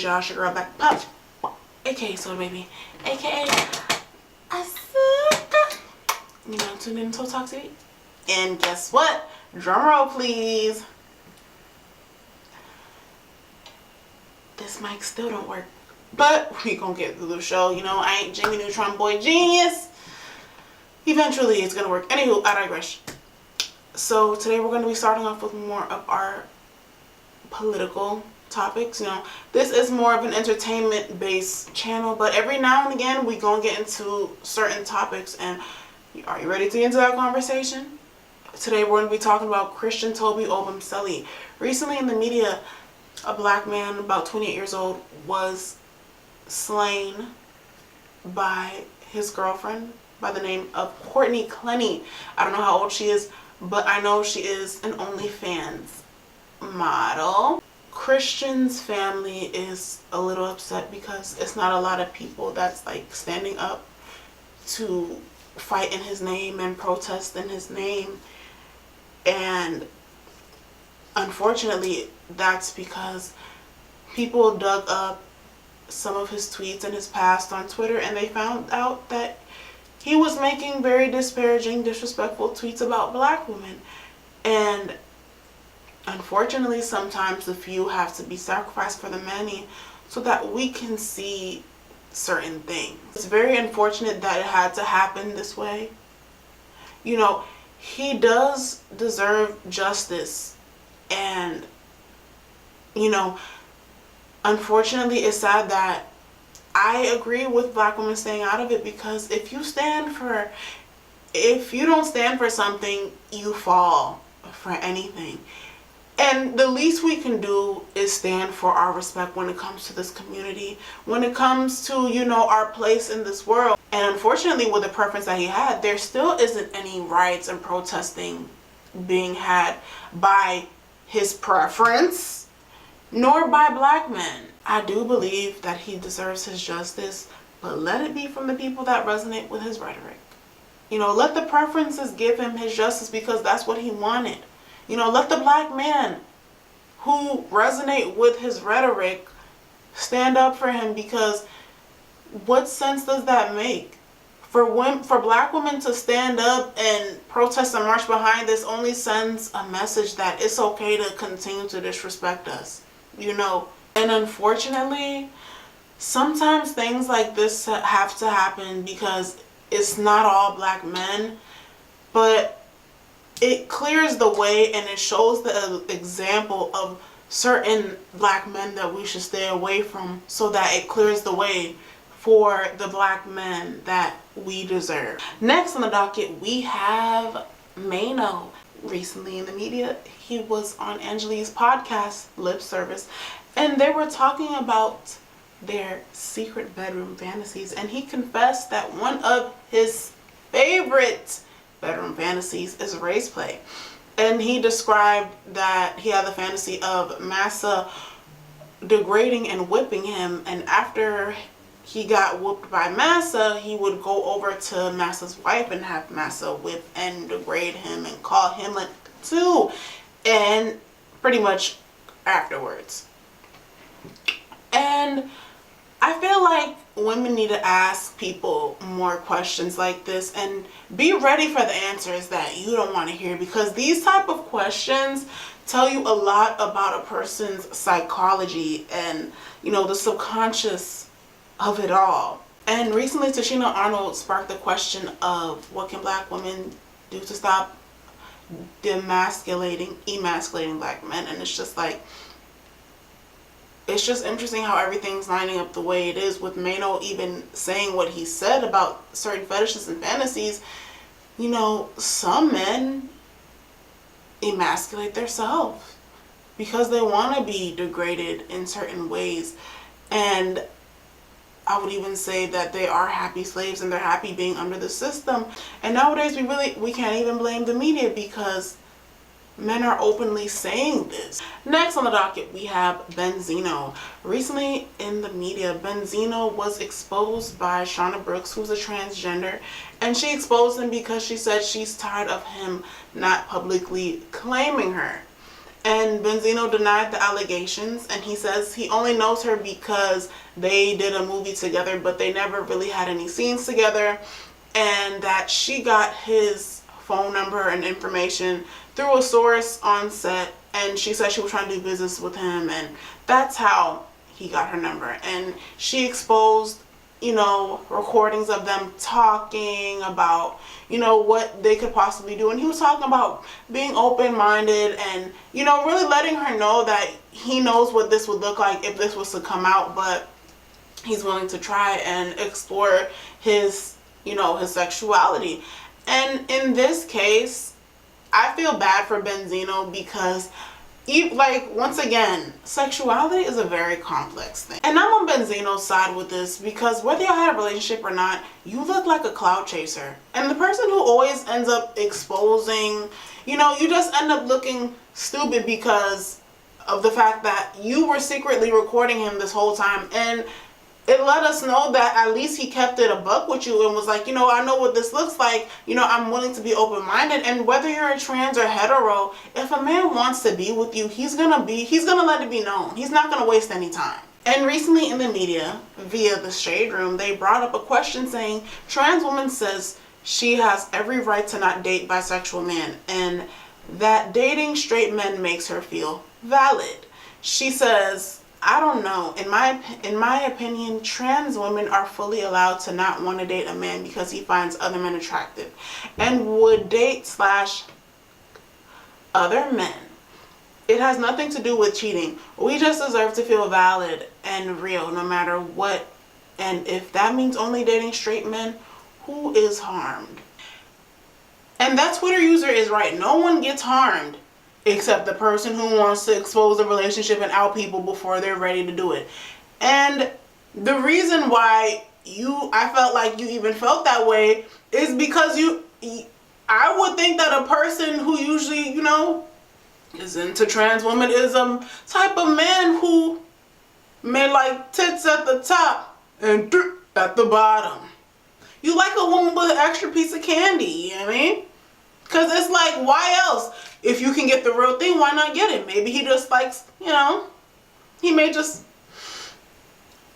Y'all, it's your girl Black Pop, aka Soda Baby, aka Asuka. You know, tuned in to Talk City. And guess what? Drum roll, please. This mic still don't work, but we gonna get through the show. You know, I ain't Jimmy Neutron Boy Genius. Eventually, it's gonna work. Anywho, I digress. So today we're gonna be starting off with more of our political topics. You know, this is more of an entertainment based channel, but every now and again we gonna get into certain topics. And are you ready to get into that conversation? Today we're going to be talking about Christian Toby Obomseli. Recently in the media, a black man about 28 years old was slain by his girlfriend by the name of Courtney Clenny. I don't know how old she is, but I know she is an OnlyFans model. Christian's family is a little upset because it's not a lot of people that's like standing up to fight in his name and protest in his name. And unfortunately, that's because people dug up some of his tweets in his past on Twitter, and they found out that he was making very disparaging, disrespectful tweets about black women. And unfortunately, sometimes the few have to be sacrificed for the many so that we can see certain things. It's very unfortunate that it had to happen this way. You know, he does deserve justice, and you know, unfortunately, it's sad that I agree with black women staying out of it, because if you don't stand for something, you fall for anything. And the least we can do is stand for our respect when it comes to this community, when it comes to, you know, our place in this world. And unfortunately, with the preference that he had, there still isn't any riots and protesting being had by his preference, nor by black men. I do believe that he deserves his justice, but let it be from the people that resonate with his rhetoric. You know, let the preferences give him his justice, because that's what he wanted. You know, let the black men who resonate with his rhetoric stand up for him, because what sense does that make? For black women to stand up and protest and march behind this only sends a message that it's okay to continue to disrespect us, you know. And unfortunately, sometimes things like this have to happen because it's not all black men, but it clears the way and it shows the example of certain black men that we should stay away from, so that it clears the way for the black men that we deserve. Next on the docket, we have Maino. Recently in the media, he was on Angelique's podcast, Lip Service, and they were talking about their secret bedroom fantasies, and he confessed that one of his favorite bedroom fantasies is race play. And he described that he had the fantasy of Massa degrading and whipping him, and after he got whooped by Massa, he would go over to Massa's wife and have Massa whip and degrade him and call him a too, and pretty much afterwards. And I feel like women need to ask people more questions like this and be ready for the answers that you don't want to hear, because these type of questions tell you a lot about a person's psychology and, you know, the subconscious of it all. And recently, Tashina Arnold sparked the question of what can black women do to stop emasculating black men. And it's just like, it's just interesting how everything's lining up the way it is, with Maino even saying what he said about certain fetishes and fantasies. You know, some men emasculate themselves because they want to be degraded in certain ways. And I would even say that they are happy slaves and they're happy being under the system. And nowadays we can't even blame the media, because men are openly saying this. Next on the docket, we have Benzino. Recently in the media, Benzino was exposed by Shauna Brooks, who's a transgender, and she exposed him because she said she's tired of him not publicly claiming her. And Benzino denied the allegations, and he says he only knows her because they did a movie together, but they never really had any scenes together, and that she got his phone number and information through a source on set, and she said she was trying to do business with him, and that's how he got her number. And she exposed, you know, recordings of them talking about, you know, what they could possibly do. And he was talking about being open-minded and, you know, really letting her know that he knows what this would look like if this was to come out, but he's willing to try and explore his, you know, his sexuality. And in this case, I feel bad for Benzino because, like, once again, sexuality is a very complex thing. And I'm on Benzino's side with this because whether y'all had a relationship or not, you look like a clout chaser. And the person who always ends up exposing, you know, you just end up looking stupid because of the fact that you were secretly recording him this whole time. And it let us know that at least he kept it a buck with you and was like, you know, I know what this looks like. You know, I'm willing to be open-minded. And whether you're a trans or hetero, if a man wants to be with you, he's gonna let it be known. He's not gonna waste any time. And recently in the media, via the Shade Room, they brought up a question saying, trans woman says she has every right to not date bisexual men and that dating straight men makes her feel valid. She says, I don't know. In my opinion, trans women are fully allowed to not want to date a man because he finds other men attractive and would date / other men. It has nothing to do with cheating. We just deserve to feel valid and real no matter what. And if that means only dating straight men, who is harmed? And that Twitter user is right. No one gets harmed except the person who wants to expose the relationship and out people before they're ready to do it. And the reason why I felt like you even felt that way is because I would think that a person who usually, you know, is into trans women is a type of man who may like tits at the top and at the bottom. You like a woman with an extra piece of candy, you know what I mean? Because it's like, why else? If you can get the real thing, why not get it? Maybe he just likes, you know, he may just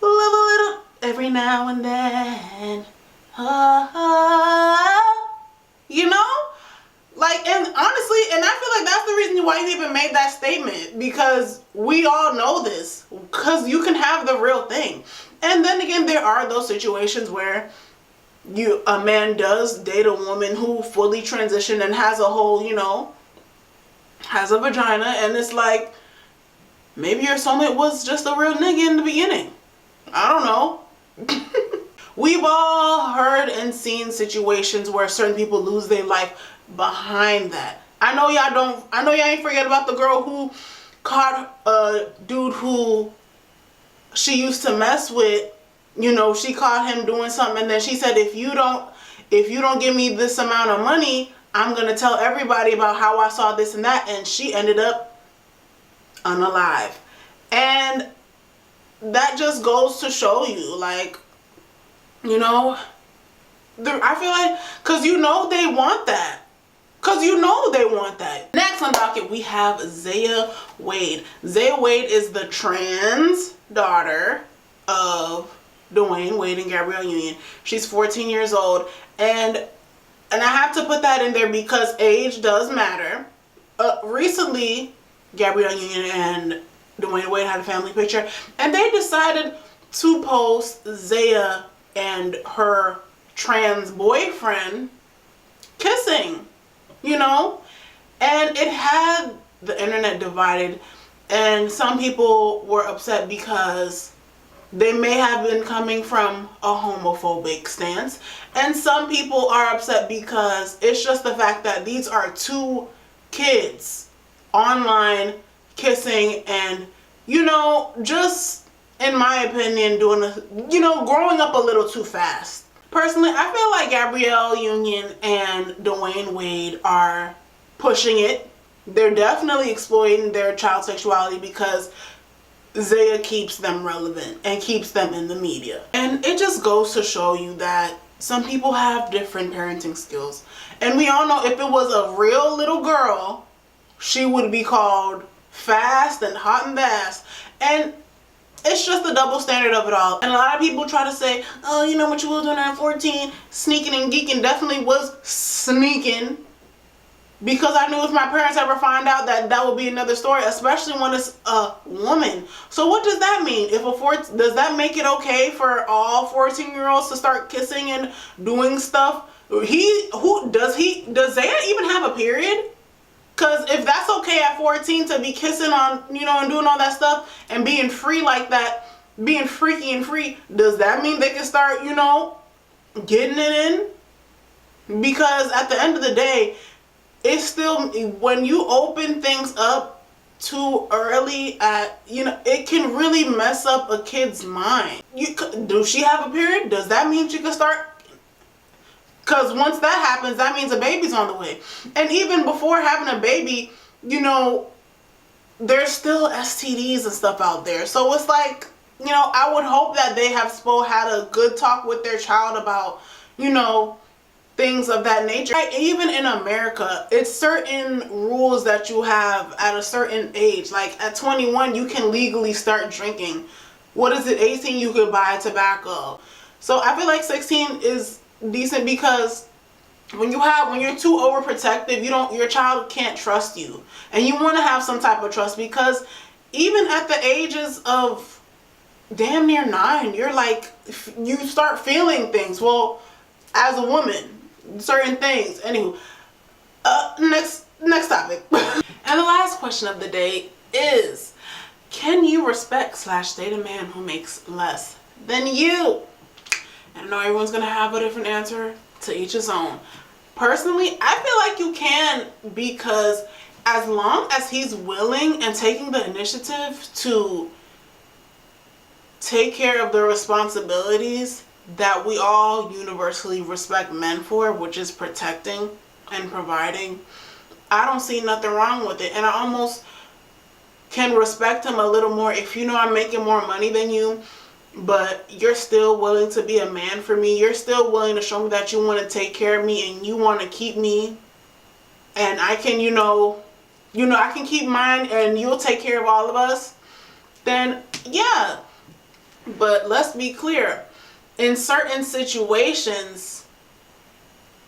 live a little every now and then. You know? Like, and honestly, and I feel like that's the reason why you even made that statement. Because we all know this. Because you can have the real thing. And then again, there are those situations where a man does date a woman who fully transitioned and has a whole, you know, has a vagina, and it's like, maybe your soulmate was just a real nigga in the beginning. I don't know. We've all heard and seen situations where certain people lose their life behind that. I know y'all ain't forget about the girl who caught a dude who she used to mess with. You know, she caught him doing something, and then she said, if you don't give me this amount of money, I'm going to tell everybody about how I saw this and that. And she ended up unalive. And that just goes to show you, like, you know, I feel like, because you know they want that. Because you know they want that. Next on docket, we have Zaya Wade. Zaya Wade is the trans daughter of Dwayne Wade and Gabrielle Union. She's 14 years old, and I have to put that in there because age does matter. Recently, Gabrielle Union and Dwayne Wade had a family picture, and they decided to post Zaya and her trans boyfriend kissing, you know, and it had the internet divided, and some people were upset because they may have been coming from a homophobic stance, and some people are upset because it's just the fact that these are two kids online kissing and, you know, just in my opinion growing up a little too fast. Personally, I feel like Gabrielle Union and Dwayne Wade are pushing it. They're definitely exploiting their child sexuality because Zaya keeps them relevant and keeps them in the media. And it just goes to show you that some people have different parenting skills. And we all know if it was a real little girl, she would be called fast and hot and fast. And it's just the double standard of it all. And a lot of people try to say, oh, you know what you were doing at 14? Sneaking and geeking. Definitely was sneaking. Because I knew if my parents ever find out, that would be another story, especially when it's a woman. So what does that mean? Does that make it okay for all 14-year-olds to start kissing and doing stuff? Does Zaya even have a period? Because if that's okay at 14 to be kissing on, and doing all that stuff and being free like that, being freaky and free, does that mean they can start, getting it in? Because at the end of the day, it's still, when you open things up too early it can really mess up a kid's mind. Does she have a period? Does that mean she can start? Because once that happens, that means a baby's on the way. And even before having a baby, there's still STDs and stuff out there. So it's like, I would hope that they have had a good talk with their child about, things of that nature. Even in America, it's certain rules that you have at a certain age. Like at 21, you can legally start drinking. What is it? 18, you could buy tobacco. So I feel like 16 is decent because when you're too overprotective, your child can't trust you. And you want to have some type of trust, because even at the ages of damn near 9, you're like, you start feeling things. Well, as a woman, certain things. Anywho, next topic. And the last question of the day is, can you respect / date a man who makes less than you? And I know everyone's gonna have a different answer, to each his own. Personally, I feel like you can, because as long as he's willing and taking the initiative to take care of the responsibilities that we all universally respect men for, which is protecting and providing, I don't see nothing wrong with it. And I almost can respect him a little more if I'm making more money than you, but you're still willing to be a man for me. You're still willing to show me that you want to take care of me and you want to keep me, and I can, I can keep mine and you'll take care of all of us. Then yeah. But let's be clear. In certain situations,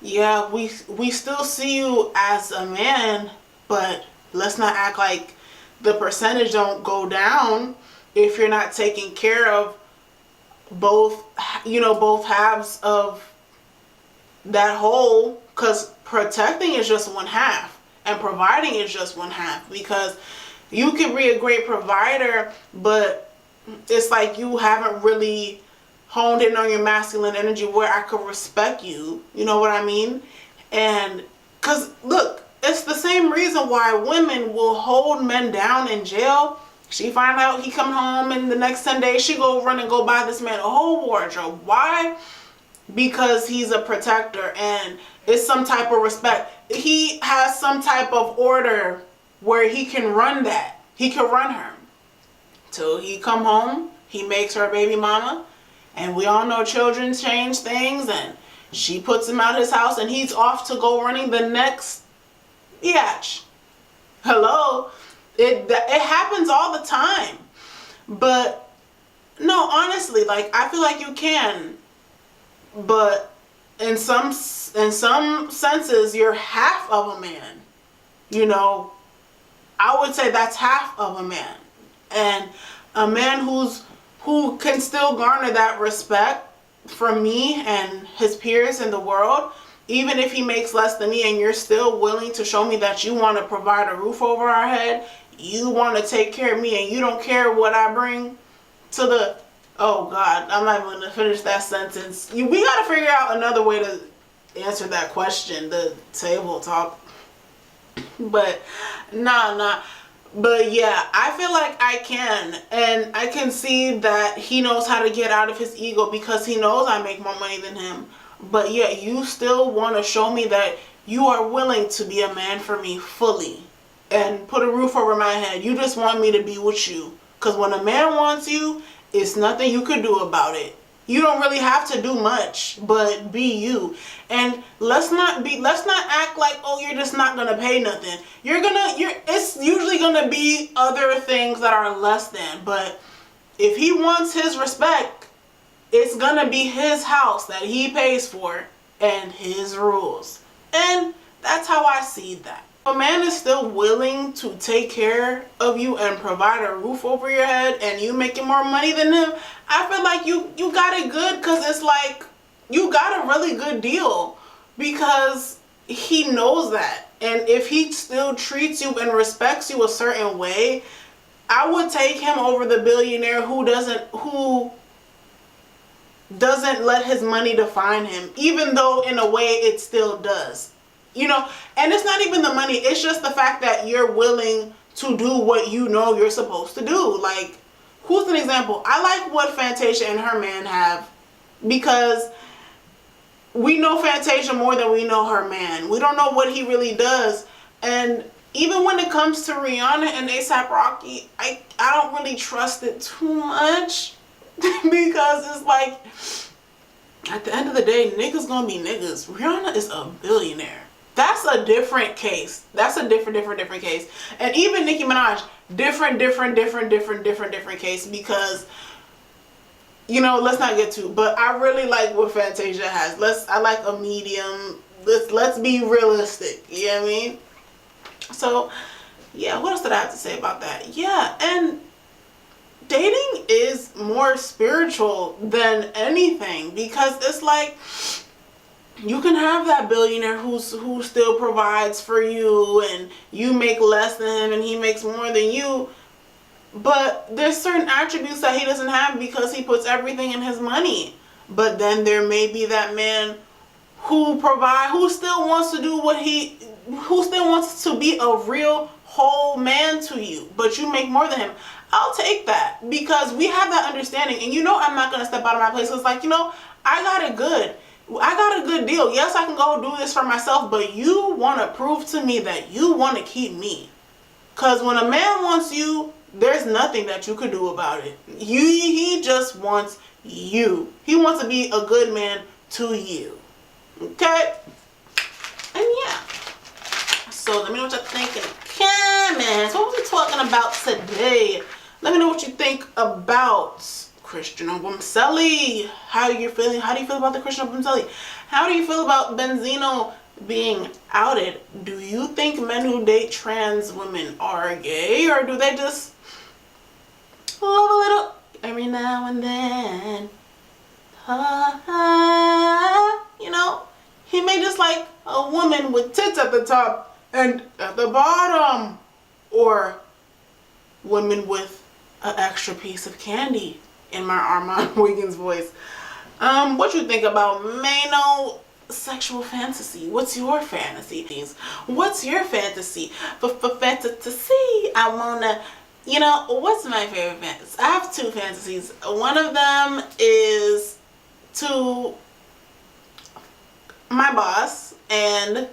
yeah, we still see you as a man, but let's not act like the percentage don't go down if you're not taking care of both halves of that whole, because protecting is just one half and providing is just one half. Because you can be a great provider, but it's like you haven't really honed in on your masculine energy where I could respect you. You know what I mean? And because look, it's the same reason why women will hold men down in jail. She find out he come home and the next 10 days she go run and go buy this man a whole wardrobe. Why? Because he's a protector and it's some type of respect. He has some type of order where he can run that. He can run her till he come home. He makes her baby mama. And we all know children change things, and she puts him out of his house and he's off to go running the next biatch. Hello? It happens all the time. But no, honestly, like, I feel like you can. But in some senses, you're half of a man. I would say that's half of a man. And a man who can still garner that respect from me and his peers in the world, even if he makes less than me, and you're still willing to show me that you want to provide a roof over our head, you want to take care of me, and you don't care what I bring to the... Oh God, I'm not even going to finish that sentence. We got to figure out another way to answer that question, the table talk. But nah. But yeah, I feel like I can, and I can see that he knows how to get out of his ego because he knows I make more money than him. But yet you still want to show me that you are willing to be a man for me fully. and put a roof over my head. You just want me to be with you. Because when a man wants you, it's nothing you could do about it. You don't really have to do much, but be you. And let's not act like, oh, you're just not gonna pay nothing. It's usually gonna be other things that are less than. But if he wants his respect, it's gonna be his house that he pays for and his rules. And that's how I see that. If a man is still willing to take care of you and provide a roof over your head and you making more money than him, I feel like you got it good, because it's like you got a really good deal because he knows that. And if he still treats you and respects you a certain way, I would take him over the billionaire who doesn't let his money define him, even though in a way it still does. You know, and it's not even the money, it's just the fact that you're willing to do what you know you're supposed to do. Like, who's an example? I like what Fantasia and her man have, because we know Fantasia more than we know her man. We don't know what he really does. And even when it comes to Rihanna and A$AP Rocky, I don't really trust it too much. Because it's like, at the end of the day, niggas gonna be niggas. Rihanna is a billionaire. That's a different case. That's a different case. And even Nicki Minaj, different case, because, you know, let's not get too, but I really like what Fantasia has. I like a medium. Let's be realistic. You know what I mean? So, yeah, what else did I have to say about that? Yeah, and dating is more spiritual than anything, because it's like, you can have that billionaire who still provides for you, and you make less than him and he makes more than you, but there's certain attributes that he doesn't have because he puts everything in his money. But then there may be that man who still wants to do who still wants to be a real whole man to you, but you make more than him. I'll take that, because we have that understanding. And you know, I'm not going to step out of my place. It's like, you know, I got a good deal. Yes, I can go do this for myself, but you want to prove to me that you want to keep me. Because when a man wants you, there's nothing that you could do about it. He just wants you. He wants to be a good man to you. Okay? And yeah. So let me know what y'all think in the comments. What were we talking about today? Let me know what you think about Christian Obomseli. How are you feeling? How do you feel about the Christian Obomseli? How do you feel about Benzino being outed? Do you think men who date trans women are gay, or do they just love a little every now and then? You know, he may just like a woman with tits at the top and at the bottom, or women with an extra piece of candy, in my Armand Wiggins voice. What you think about Maino sexual fantasy? What's your fantasy? What's your fantasy? Fantasy. I wanna, you know, what's my favorite fantasy? I have two fantasies. One of them is to my boss and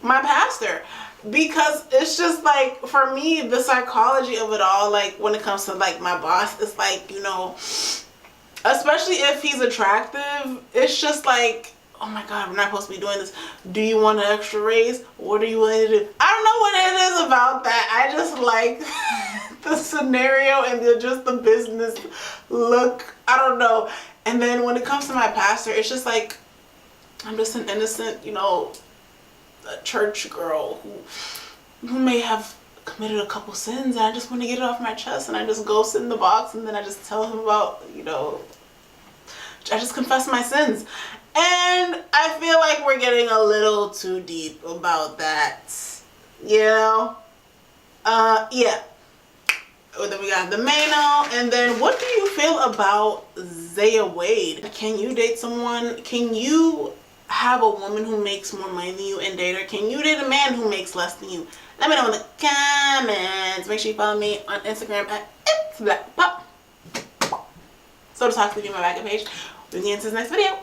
my pastor, because it's just like, for me, the psychology of it all, like when it comes to like my boss, it's like, you know, especially if he's attractive, it's just like, oh my god, we're not supposed to be doing this. Do you want an extra raise? What do you want to do? I don't know what it is about that. I just like the scenario and just the business look. I don't know. And then when it comes to my pastor, it's just like, I'm just an innocent, you know, a church girl who may have committed a couple sins, and I just want to get it off my chest, and I just go sit in the box, and then I just tell him about, you know, I just confess my sins. And I feel like we're getting a little too deep about that, you know? Yeah. Then we got the Maino, and then what do you feel about Zaya Wade? Can you date someone? Can you have a woman who makes more money than you and date her? Can you date a man who makes less than you? Let me know in the comments. Make sure you follow me on Instagram at itsblackpop. So to talk to you on my backup page. We'll get into this next video.